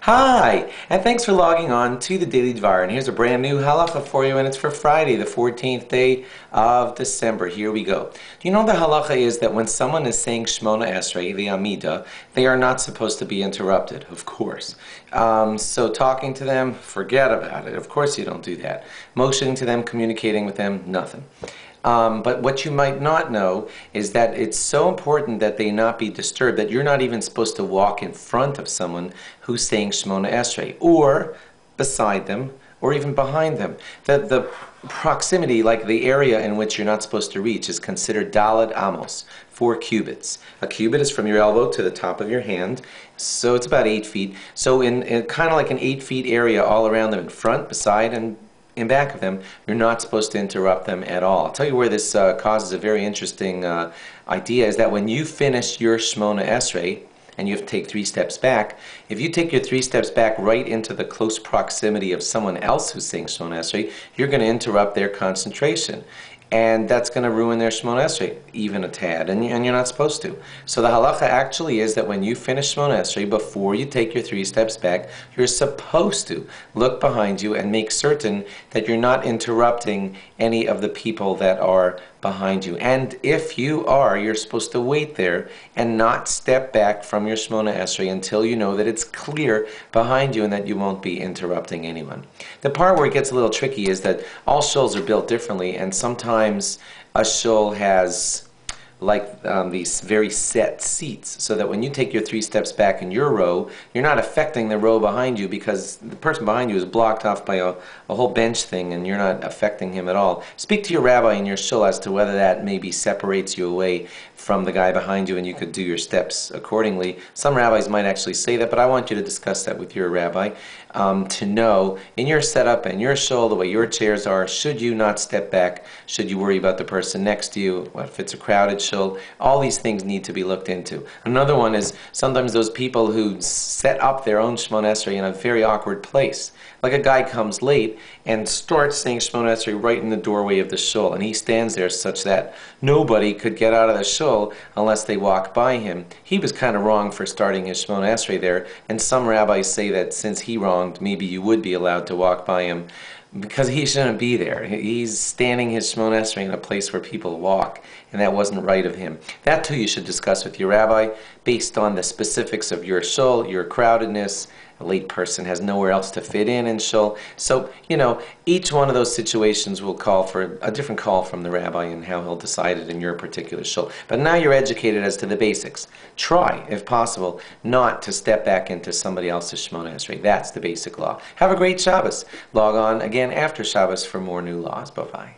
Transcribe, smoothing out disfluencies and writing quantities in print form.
Hi, and thanks for logging on to the Daily Dvar. And here's a brand new halacha for you, and it's for Friday, the 14th day of December. Here we go. Do you know the halacha is that when someone is saying Shmona Esrei, the Amida, they are not supposed to be interrupted, of course. So talking to them, forget about it. Of course you don't do that. Motioning to them, communicating with them, nothing. But what you might not know is that it's so important that they not be disturbed that you're not even supposed to walk in front of someone who's saying Shmona Esrei, or beside them, or even behind them. The proximity, like the area in which you're not supposed to reach, is considered Daled Amos, 4 cubits. A cubit is from your elbow to the top of your hand, so it's about 8 feet. So in kind of like an 8 feet area all around them, in front, beside, and in back of them, you're not supposed to interrupt them at all. I'll tell you where this causes a very interesting idea is that when you finish your Shmona Esrei, and you have to take 3 steps back, if you take your 3 steps back right into the close proximity of someone else who's saying Shmona Esrei, you're going to interrupt their concentration. And that's going to ruin their Shmona Esrei, even a tad, and you're not supposed to. So the halacha actually is that when you finish Shmona Esrei, before you take your 3 steps back, you're supposed to look behind you and make certain that you're not interrupting any of the people that are behind you. And if you are, you're supposed to wait there and not step back from your Shmona Esrei until you know that it's clear behind you and that you won't be interrupting anyone. The part where it gets a little tricky is that all shuls are built differently, and sometimes a shul has these very set seats, so that when you take your 3 steps back in your row, you're not affecting the row behind you because the person behind you is blocked off by a whole bench thing and you're not affecting him at all. Speak to your rabbi in your shul as to whether that maybe separates you away from the guy behind you and you could do your steps accordingly. Some rabbis might actually say that, but I want you to discuss that with your rabbi to know in your setup and your shul, the way your chairs are, should you not step back? Should you worry about the person next to you? What if it's a crowded shul? All these things need to be looked into. Another one is sometimes those people who set up their own Shmona Esrei in a very awkward place. Like a guy comes late and starts saying Shmona Esrei right in the doorway of the shul, and he stands there such that nobody could get out of the shul unless they walk by him. He was kind of wrong for starting his Shmona Esrei there, and some rabbis say that since he wronged, maybe you would be allowed to walk by him because he shouldn't be there. He's standing his Shmona Esrei in a place where people walk, and that wasn't right of him. That too you should discuss with your rabbi based on the specifics of your shul, your crowdedness. A late person has nowhere else to fit in shul. So, each one of those situations will call for a different call from the rabbi and how he'll decide it in your particular shul. But now you're educated as to the basics. Try, if possible, not to step back into somebody else's Shmona Esrei. That's the basic law. Have a great Shabbos. Log on again after Shabbos for more new laws. Bye-bye.